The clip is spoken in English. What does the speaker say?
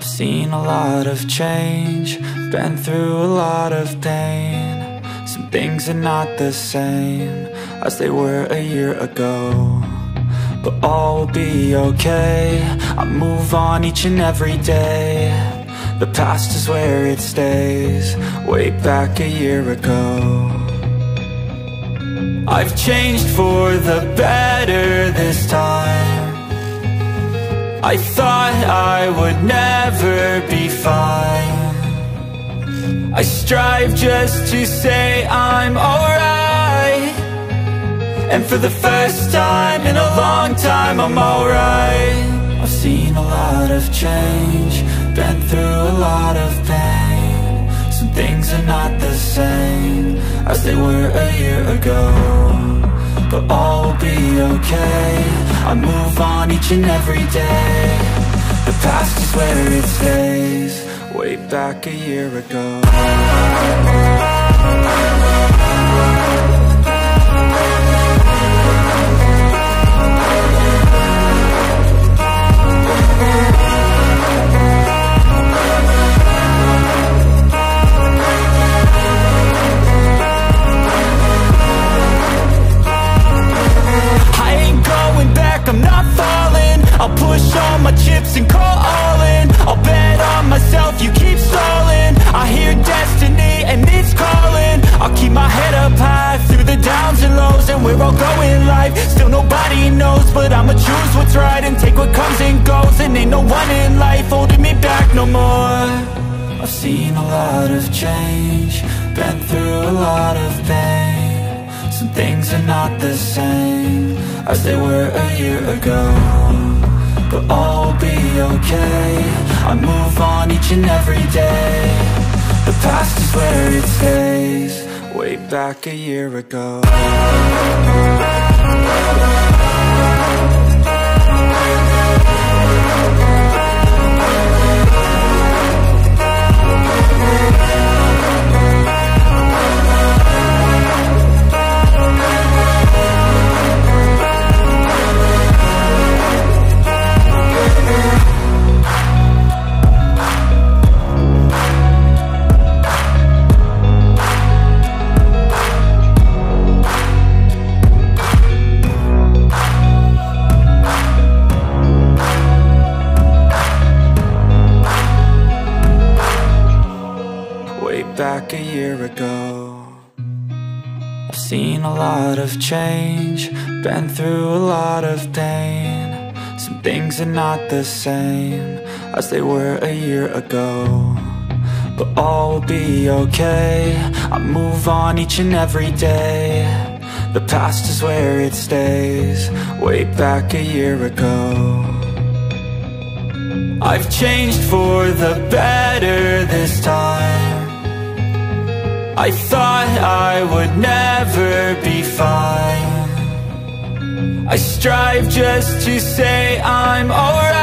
I've seen a lot of change, been through a lot of pain. Some things are not the same as they were a year ago, but all will be okay. I move on each and every day. The past is where it stays, way back a year ago. I've changed for the better this time. I thought I would never be fine. I strive just to say I'm alright, and for the first time in a long time I'm alright. I've seen a lot of change, been through a lot of pain. Some things are not the same as they were a year ago, but all will be okay. I move on each and every day. The past is where it stays, way back a year ago. I'm not falling, I'll push all my chips and call all in. I'll bet on myself, you keep stalling. I hear destiny and it's calling. I'll keep my head up high through the downs and lows, and where I'll go in life, still nobody knows. But I'ma choose what's right and take what comes and goes, and ain't no one in life holding me back no more. I've seen a lot of change, been through a lot of pain. Some things are not the same as they were a year ago, but all will be okay. I move on each and every day. The past is where it stays, way back a year ago. Back a year ago. I've seen a lot of change, been through a lot of pain. Some things are not the same as they were a year ago, but all will be okay. I move on each and every day. The past is where it stays, way back a year ago. I've changed for the better this time. I thought I would never be fine. I strive just to say I'm alright,